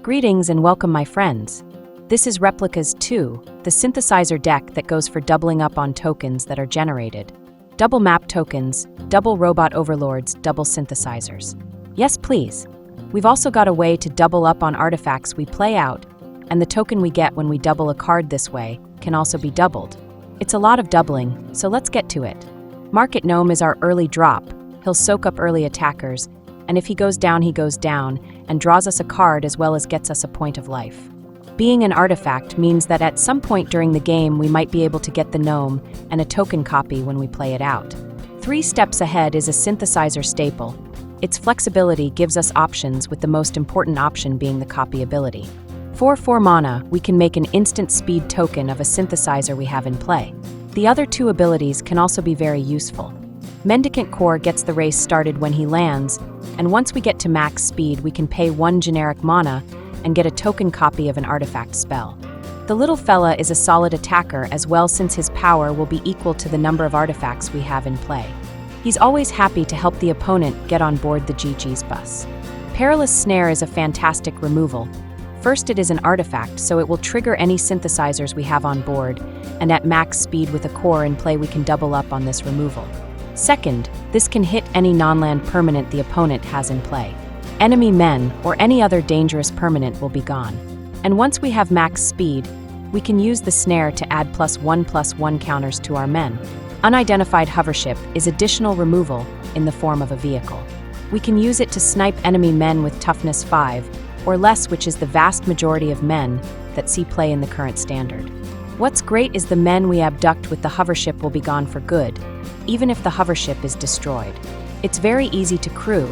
Greetings and welcome, my friends. This is Replicas 2, the synthesizer deck that goes for doubling up on tokens that are generated. Double map tokens, double robot overlords, double synthesizers. Yes, please. We've also got a way to double up on artifacts we play out, and the token we get when we double a card this way can also be doubled. It's a lot of doubling, so let's get to it. Market Gnome is our early drop. He'll soak up early attackers, and if he goes down, and draws us a card as well as gets us a point of life. Being an artifact means that at some point during the game we might be able to get the gnome and a token copy when we play it out. 3 steps ahead is a synthesizer staple. Its flexibility gives us options, with the most important option being the copy ability. For 4 mana, we can make an instant speed token of a synthesizer we have in play. The other 2 abilities can also be very useful. Mendicant Core gets the race started when he lands, and once we get to max speed we can pay 1 generic mana and get a token copy of an artifact spell. The little fella is a solid attacker as well, since his power will be equal to the number of artifacts we have in play. He's always happy to help the opponent get on board the GG's bus. Perilous Snare is a fantastic removal. First, it is an artifact, so it will trigger any synthesizers we have on board, and at max speed with a core in play we can double up on this removal. Second, this can hit any non-land permanent the opponent has in play. Enemy men or any other dangerous permanent will be gone. And once we have max speed, we can use the snare to add +1/+1 counters to our men. Unidentified Hovership is additional removal in the form of a vehicle. We can use it to snipe enemy men with toughness 5 or less, which is the vast majority of men that see play in the current standard. What's great is the men we abduct with the hovership will be gone for good, even if the hovership is destroyed. It's very easy to crew,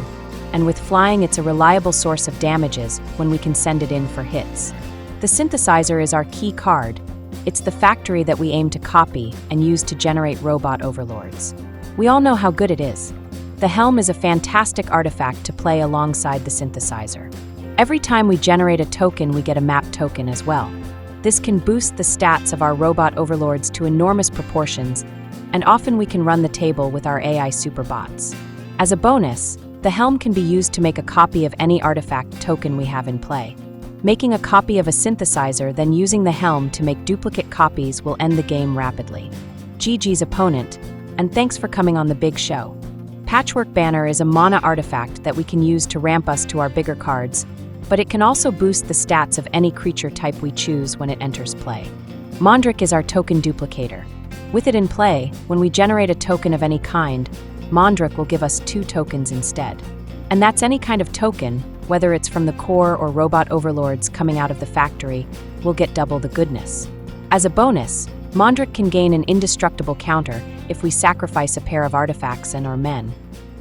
and with flying it's a reliable source of damages when we can send it in for hits. The synthesizer is our key card. It's the factory that we aim to copy and use to generate robot overlords. We all know how good it is. The helm is a fantastic artifact to play alongside the synthesizer. Every time we generate a token we get a map token as well. This can boost the stats of our robot overlords to enormous proportions, and often we can run the table with our AI superbots. As a bonus, the helm can be used to make a copy of any artifact token we have in play. Making a copy of a synthesizer, then using the helm to make duplicate copies will end the game rapidly. GG's opponent, and thanks for coming on the big show. Patchwork Banner is a mana artifact that we can use to ramp us to our bigger cards, but it can also boost the stats of any creature type we choose when it enters play. Mondrak is our token duplicator. With it in play, when we generate a token of any kind, Mondrak will give us 2 tokens instead. And that's any kind of token, whether it's from the core or robot overlords coming out of the factory, will get double the goodness. As a bonus, Mondrak can gain an indestructible counter if we sacrifice a pair of artifacts and/or men.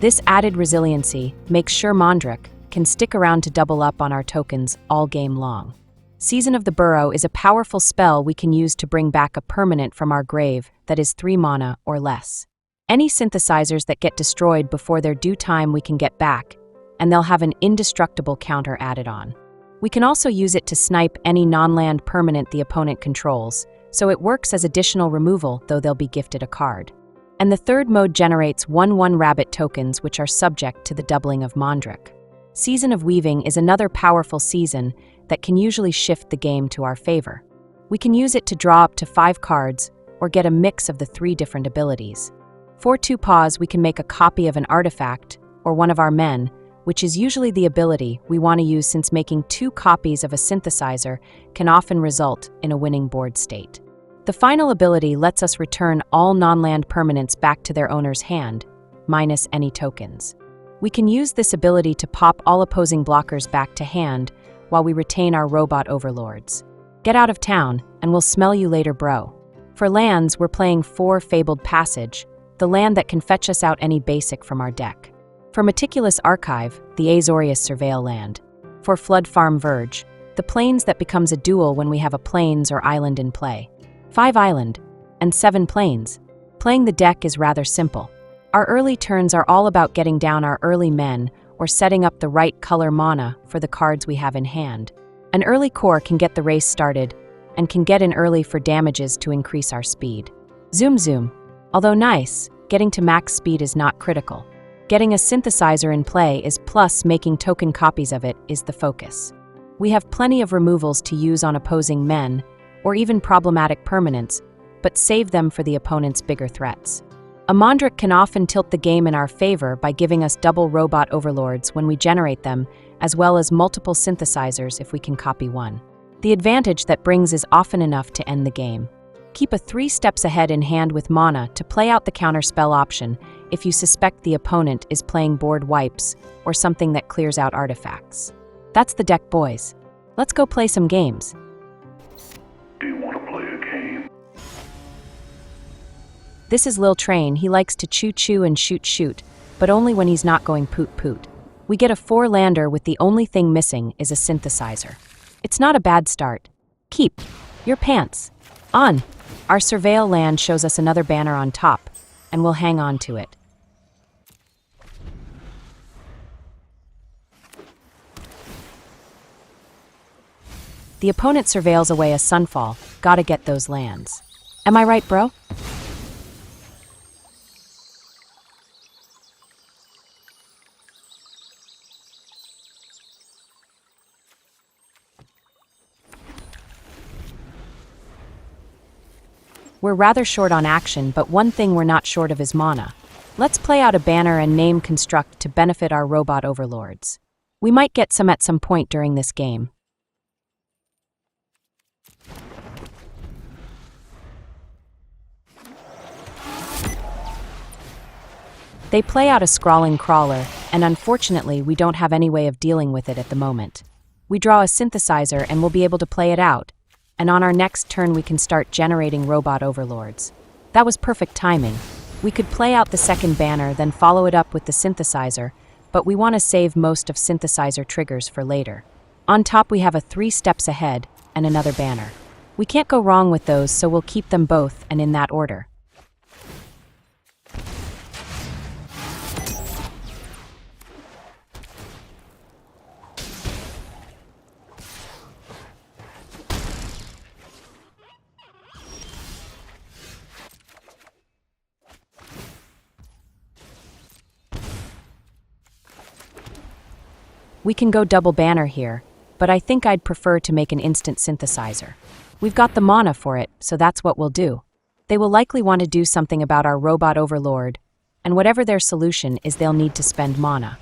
This added resiliency makes sure Mondrak can stick around to double up on our tokens all game long. Season of the Burrow is a powerful spell we can use to bring back a permanent from our grave that is 3 mana or less. Any synthesizers that get destroyed before their due time we can get back, and they'll have an indestructible counter added on. We can also use it to snipe any non-land permanent the opponent controls, so it works as additional removal, though they'll be gifted a card. And the third mode generates 1/1 rabbit tokens, which are subject to the doubling of Mondrak. Season of Weaving is another powerful season that can usually shift the game to our favor. We can use it to draw up to 5 cards or get a mix of the 3 different abilities. For 2 paws, we can make a copy of an artifact or one of our men, which is usually the ability we want to use, since making 2 copies of a synthesizer can often result in a winning board state. The final ability lets us return all non-land permanents back to their owner's hand, minus any tokens. We can use this ability to pop all opposing blockers back to hand while we retain our robot overlords. Get out of town, and we'll smell you later, bro. For lands, we're playing 4 Fabled Passage, the land that can fetch us out any basic from our deck. For Meticulous Archive, the Azorius Surveil land. For Flood Farm Verge, the plains that becomes a duel when we have a plains or island in play. 5 island, and 7 plains. Playing the deck is rather simple. Our early turns are all about getting down our early men or setting up the right color mana for the cards we have in hand. An early core can get the race started and can get in early for damages to increase our speed. Zoom. Although nice, getting to max speed is not critical. Getting a synthesizer in play is plus making token copies of it is the focus. We have plenty of removals to use on opposing men, or even problematic permanents, but save them for the opponent's bigger threats. A Mondrak can often tilt the game in our favor by giving us double robot overlords when we generate them, as well as multiple synthesizers if we can copy one. The advantage that brings is often enough to end the game. Keep a 3 steps ahead in hand with mana to play out the counterspell option if you suspect the opponent is playing board wipes or something that clears out artifacts. That's the deck, boys. Let's go play some games. Do you want to play a game? This is Lil Train. He likes to chew and shoot, but only when he's not going poot. We get a 4-lander with the only thing missing is a synthesizer. It's not a bad start. Keep your pants on. Our Surveil land shows us another banner on top, and we'll hang on to it. The opponent surveils away a Sunfall. Gotta get those lands. Am I right, bro? We're rather short on action, but one thing we're not short of is mana. Let's play out a banner and name construct to benefit our robot overlords. We might get some at some point during this game. They play out a Scrawling Crawler, and unfortunately we don't have any way of dealing with it at the moment. We draw a synthesizer and we'll be able to play it out, and on our next turn we can start generating robot overlords. That was perfect timing. We could play out the second banner, then follow it up with the synthesizer, but we want to save most of synthesizer triggers for later. On top we have a 3 steps ahead and another banner. We can't go wrong with those, so we'll keep them both and in that order. We can go double banner here, but I think I'd prefer to make an instant synthesizer. We've got the mana for it, so that's what we'll do. They will likely want to do something about our robot overlord, and whatever their solution is, they'll need to spend mana.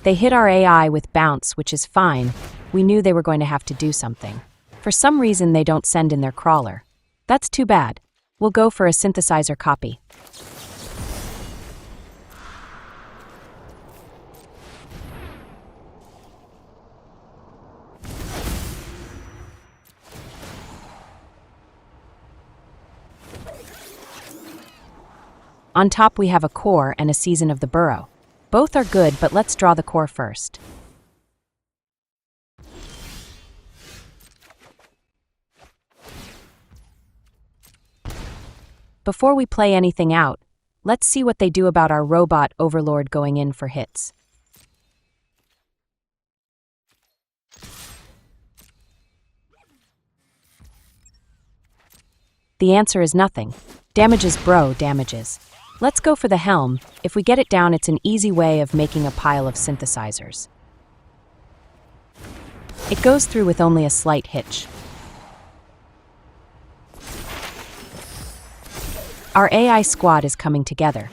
They hit our AI with bounce, which is fine. We knew they were going to have to do something. For some reason, they don't send in their crawler. That's too bad. We'll go for a synthesizer copy. On top we have a core and a season of the Burrow. Both are good, but let's draw the core first. Before we play anything out, let's see what they do about our robot overlord going in for hits. The answer is nothing. Damages, bro, damages. Let's go for the Helm. If we get it down, it's an easy way of making a pile of synthesizers. It goes through with only a slight hitch. Our AI squad is coming together.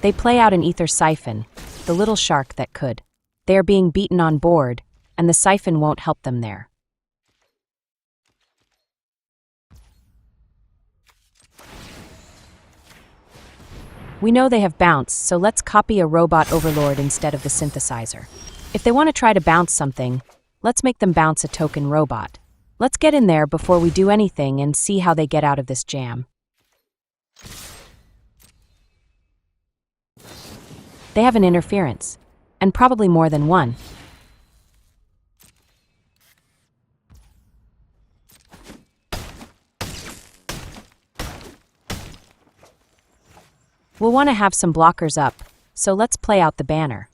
They play out an ether siphon, the little shark that could. They are being beaten on board, and the siphon won't help them there. We know they have bounce, so let's copy a robot overlord instead of the synthesizer. If they want to try to bounce something, let's make them bounce a token robot. Let's get in there before we do anything and see how they get out of this jam. They have an interference, and probably more than one. We'll want to have some blockers up, so let's play out the banner.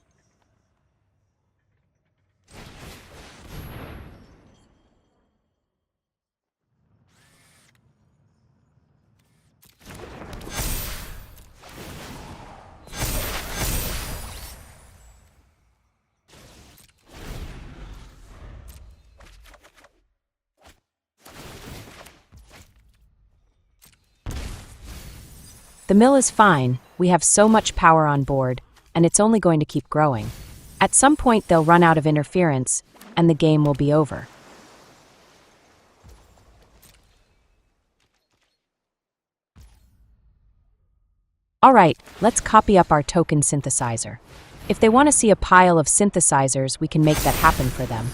The mill is fine, we have so much power on board, and it's only going to keep growing. At some point they'll run out of interference, and the game will be over. Alright, let's copy up our token synthesizer. If they want to see a pile of synthesizers, we can make that happen for them.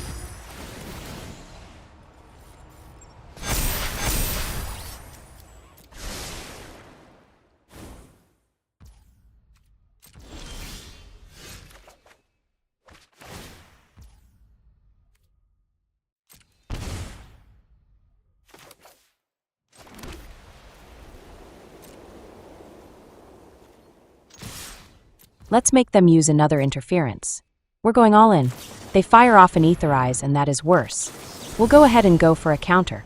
Let's make them use another interference. We're going all in. They fire off an etherize, and that is worse. We'll go ahead and go for a counter.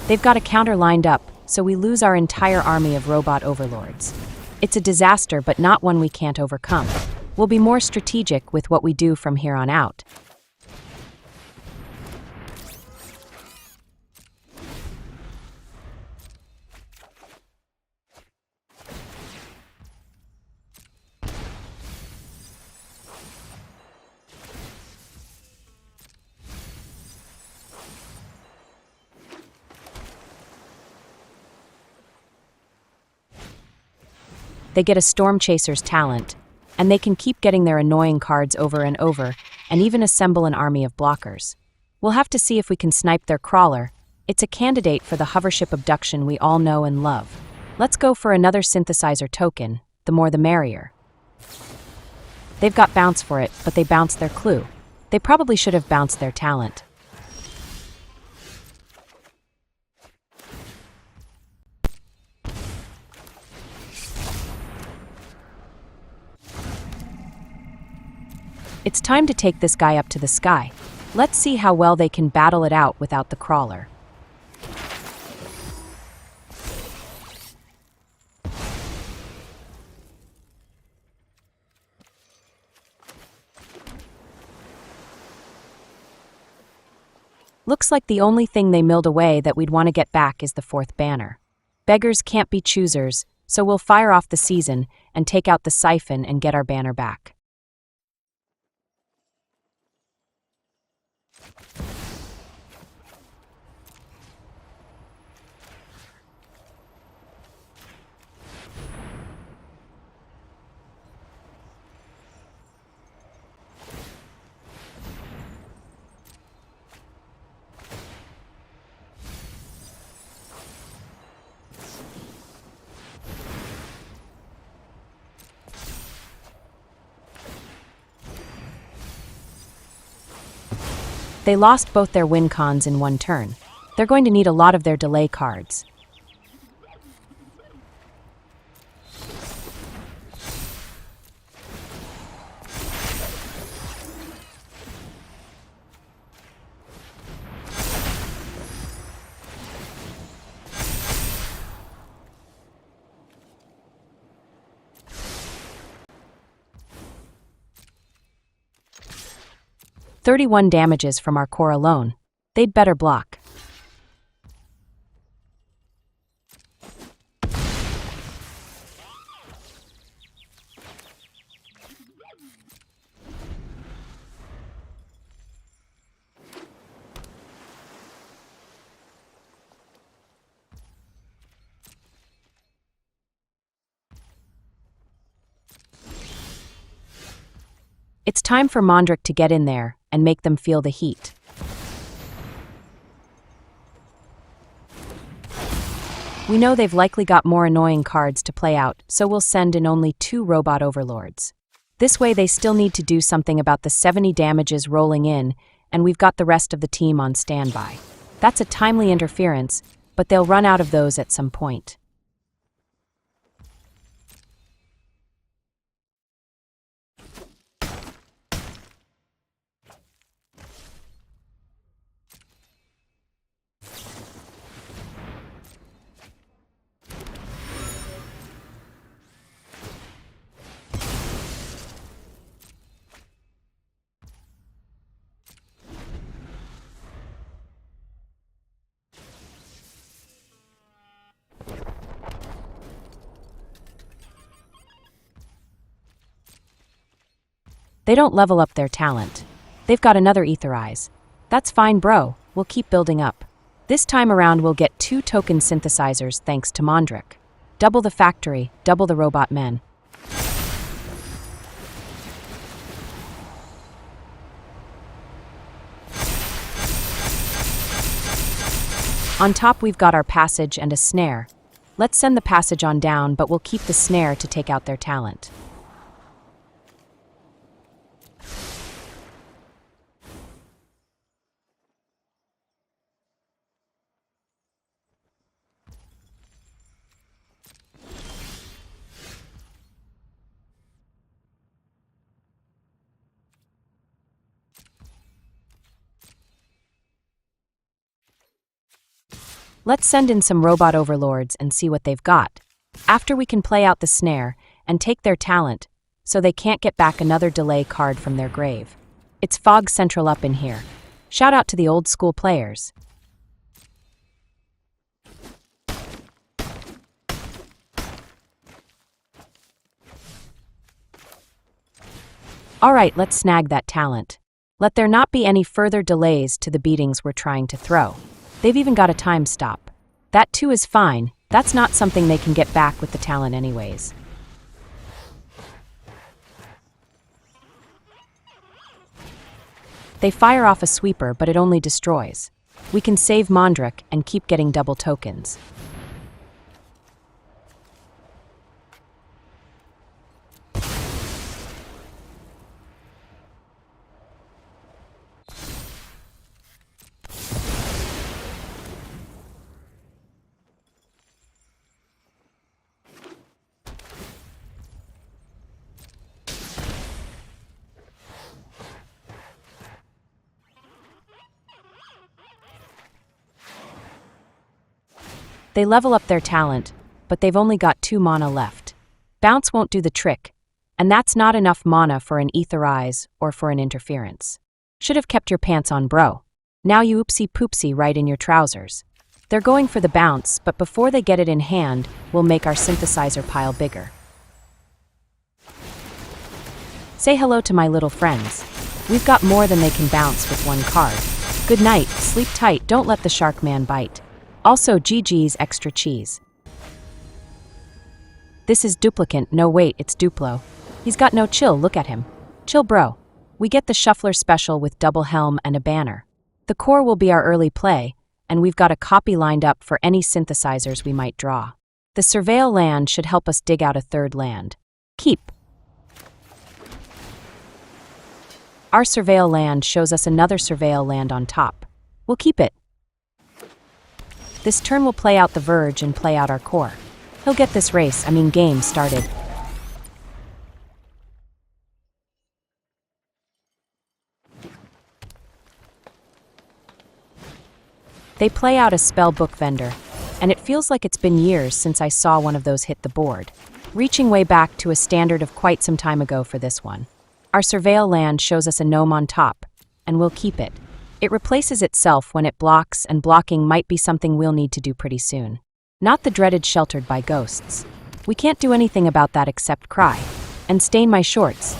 They've got a counter lined up, so we lose our entire army of robot overlords. It's a disaster, but not one we can't overcome. We'll be more strategic with what we do from here on out. They get a Storm Chaser's talent, and they can keep getting their annoying cards over and over, and even assemble an army of blockers. We'll have to see if we can snipe their crawler. It's a candidate for the hovership abduction we all know and love. Let's go for another synthesizer token, the more the merrier. They've got bounce for it, but they bounced their clue. They probably should have bounced their talent. It's time to take this guy up to the sky. Let's see how well they can battle it out without the crawler. Looks like the only thing they milled away that we'd want to get back is the fourth banner. Beggars can't be choosers, so we'll fire off the season and take out the siphon and get our banner back. They lost both their win cons in one turn. They're going to need a lot of their delay cards. 31 damages from our core alone. They'd better block. It's time for Mondrak to get in there and make them feel the heat. We know they've likely got more annoying cards to play out, so we'll send in only 2 robot overlords. This way they still need to do something about the 70 damages rolling in, and we've got the rest of the team on standby. That's a timely interference, but they'll run out of those at some point. They don't level up their talent. They've got another Ether Eyes. That's fine, bro. We'll keep building up. This time around we'll get 2 token synthesizers thanks to Mondrak. Double the factory, double the robot men. On top we've got our passage and a snare. Let's send the passage on down, but we'll keep the snare to take out their talent. Let's send in some robot overlords and see what they've got. After we can play out the snare and take their talent, so they can't get back another delay card from their grave. It's Fog Central up in here. Shout out to the old school players. Alright, let's snag that talent. Let there not be any further delays to the beatings we're trying to throw. They've even got a time stop. That too is fine. That's not something they can get back with the talent anyways. They fire off a sweeper, but it only destroys. We can save Mondrak and keep getting double tokens. They level up their talent, but they've only got 2 mana left. Bounce won't do the trick, and that's not enough mana for an Ether Eyes or for an interference. Should have kept your pants on, bro. Now you oopsie poopsie right in your trousers. They're going for the bounce, but before they get it in hand, we'll make our synthesizer pile bigger. Say hello to my little friends. We've got more than they can bounce with 1 card. Good night, sleep tight, don't let the shark man bite. Also, GG's extra cheese. This is Duplicant, no wait, it's Duplo. He's got no chill, look at him. Chill bro. We get the Shuffler special with double helm and a banner. The core will be our early play, and we've got a copy lined up for any synthesizers we might draw. The Surveil land should help us dig out a 3rd land. Keep. Our Surveil land shows us another Surveil land on top. We'll keep it. This turn we'll play out the Verge and play out our core. He'll get this game started. They play out a Spellbook Vendor, and it feels like it's been years since I saw one of those hit the board, reaching way back to a standard of quite some time ago for this one. Our Surveil land shows us a Gnome on top, and we'll keep it. It replaces itself when it blocks, and blocking might be something we'll need to do pretty soon. Not the dreaded sheltered by ghosts. We can't do anything about that except cry. And stain my shorts.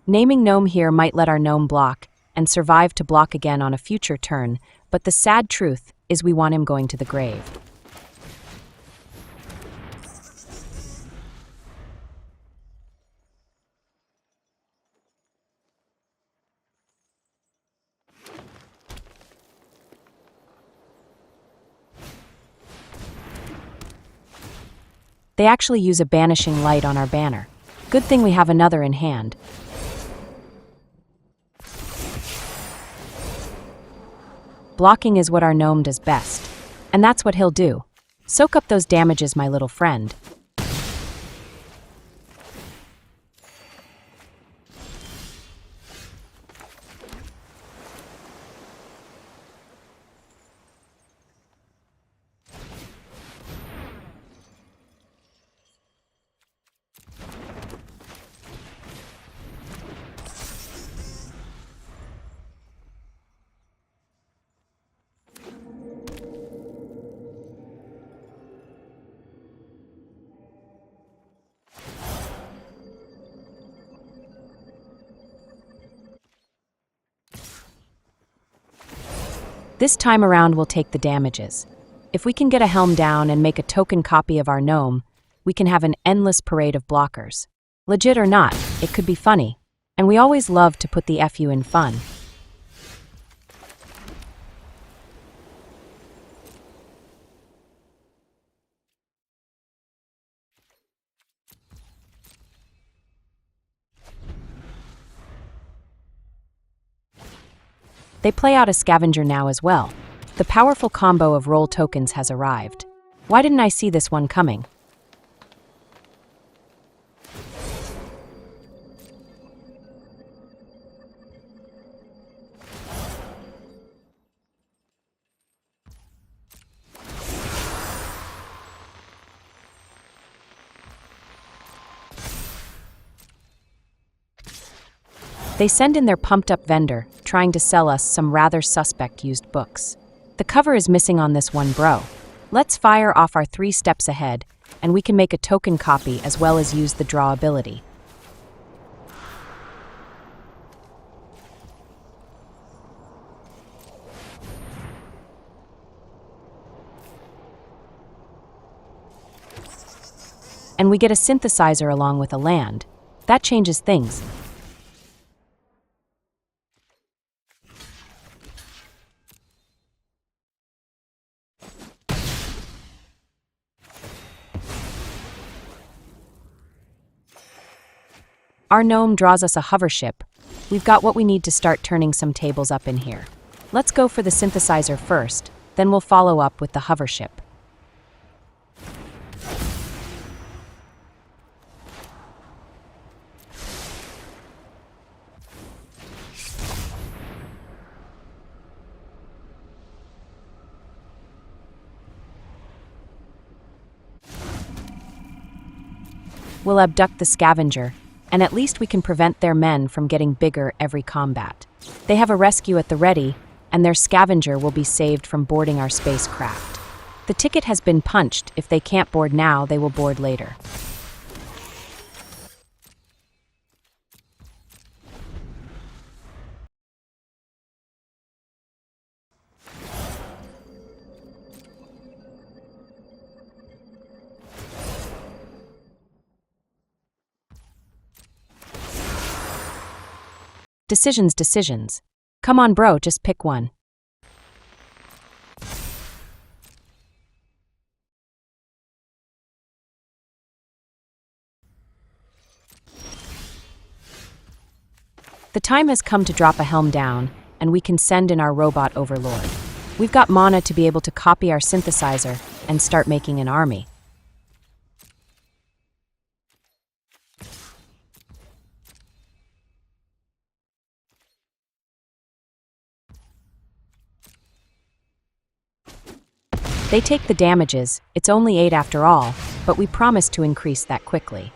Naming Gnome here might let our gnome block, and survive to block again on a future turn, but the sad truth is we want him going to the grave. They actually use a banishing light on our banner. Good thing we have another in hand. Blocking is what our gnome does best. And that's what he'll do. Soak up those damages, my little friend. This time around we'll take the damages. If we can get a helm down and make a token copy of our gnome, we can have an endless parade of blockers. Legit or not, it could be funny. And we always love to put the FU in fun. They play out a scavenger now as well. The powerful combo of roll tokens has arrived. Why didn't I see this one coming? They send in their pumped-up vendor, trying to sell us some rather suspect used books. The cover is missing on this one, bro. Let's fire off our 3 steps ahead, and we can make a token copy as well as use the draw ability. And we get a synthesizer along with a land. That changes things. Our gnome draws us a hovership. We've got what we need to start turning some tables up in here. Let's go for the synthesizer first, then we'll follow up with the hovership. We'll abduct the scavenger, and at least we can prevent their men from getting bigger every combat. They have a rescue at the ready, and their scavenger will be saved from boarding our spacecraft. The ticket has been punched. If they can't board now, they will board later. Decisions. Come on, bro, just pick one. The time has come to drop a helm down, and we can send in our robot overlord. We've got mana to be able to copy our synthesizer and start making an army. They take the damages, it's only 8 after all, but we promise to increase that quickly.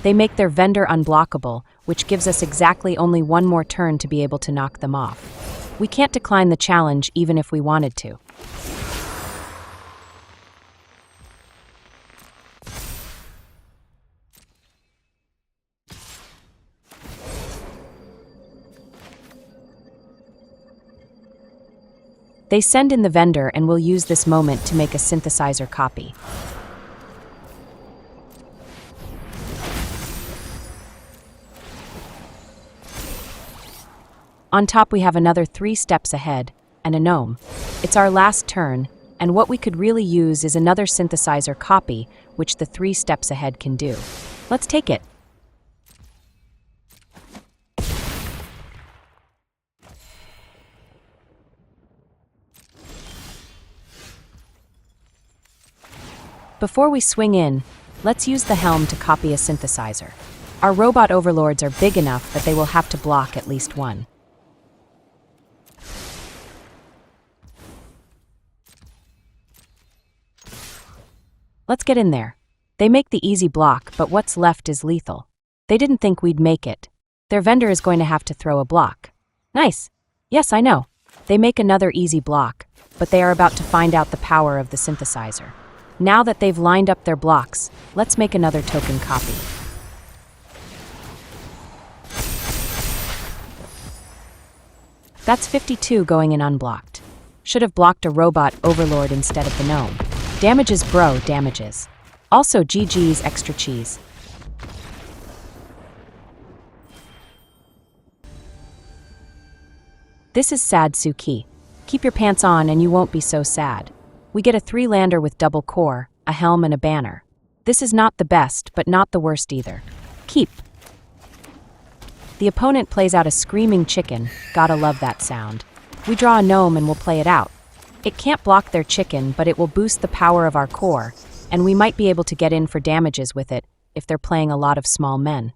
They make their vendor unblockable, which gives us exactly only one more turn to be able to knock them off. We can't decline the challenge even if we wanted to. They send in the vendor and we'll use this moment to make a synthesizer copy. On top we have another 3 steps ahead, and a gnome. It's our last turn, and what we could really use is another synthesizer copy, which the 3 steps ahead can do. Let's take it. Before we swing in, let's use the helm to copy a synthesizer. Our robot overlords are big enough that they will have to block at least one. Let's get in there. They make the easy block, but what's left is lethal. They didn't think we'd make it. Their vendor is going to have to throw a block. Nice. Yes, I know. They make another easy block, but they are about to find out the power of the synthesizer. Now that they've lined up their blocks, let's make another token copy. That's 52 going in unblocked. Should have blocked a robot overlord instead of the gnome. Damages bro, damages. Also GG's extra cheese. This is sad Suki. Keep your pants on and you won't be so sad. We get a 3-lander with double core, a helm and a banner. This is not the best, but not the worst either. Keep. The opponent plays out a screaming chicken, gotta love that sound. We draw a gnome and we'll play it out. It can't block their chicken, but it will boost the power of our core, and we might be able to get in for damages with it if they're playing a lot of small men.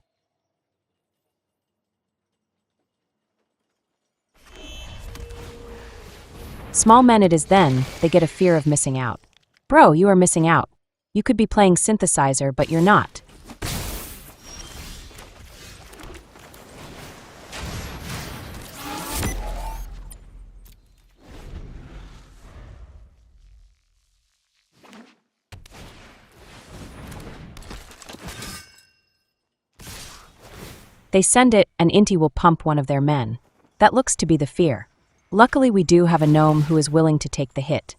Small men it is then, they get a fear of missing out. Bro, you are missing out. You could be playing synthesizer, but you're not. They send it, and Inti will pump one of their men. That looks to be the fear. Luckily we do have a gnome who is willing to take the hit.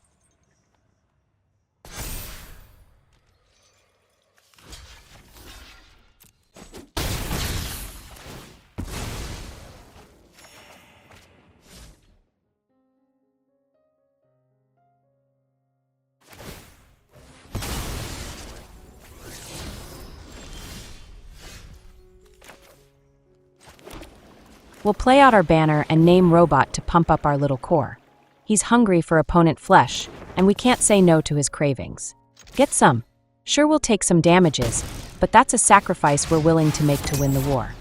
We'll play out our banner and name Robot to pump up our little core. He's hungry for opponent flesh, and we can't say no to his cravings. Get some. Sure, we'll take some damages, but that's a sacrifice we're willing to make to win the war.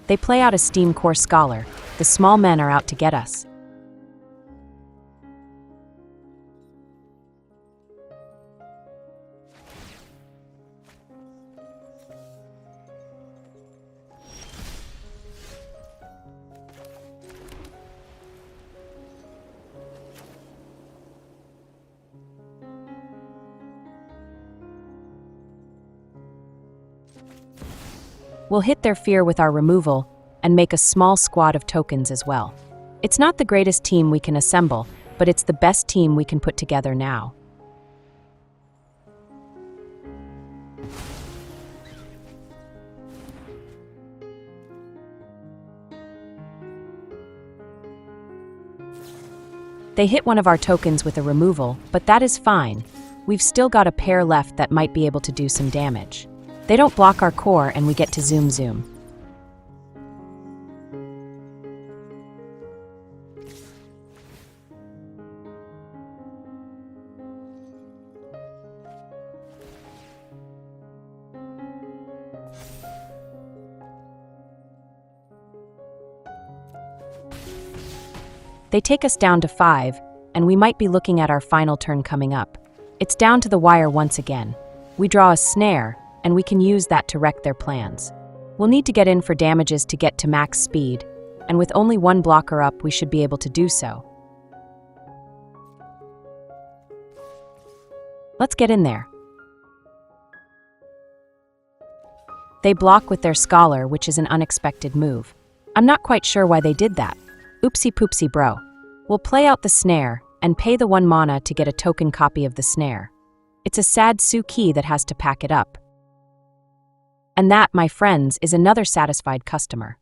They play out a Steam Core Scholar. The small men are out to get us. We'll hit their fear with our removal and make a small squad of tokens as well. It's not the greatest team we can assemble, but it's the best team we can put together now. They hit one of our tokens with a removal, but that is fine. We've still got a pair left that might be able to do some damage. They don't block our core and we get to zoom. They take us down to 5, and we might be looking at our final turn coming up. It's down to the wire once again. We draw a snare, and we can use that to wreck their plans. We'll need to get in for damages to get to max speed, and with only one blocker up, we should be able to do so. Let's get in there. They block with their Scholar, which is an unexpected move. I'm not quite sure why they did that. Oopsie poopsie bro. We'll play out the snare and pay the 1 mana to get a token copy of the snare. It's a sad Suki that has to pack it up. And that, my friends, is another satisfied customer.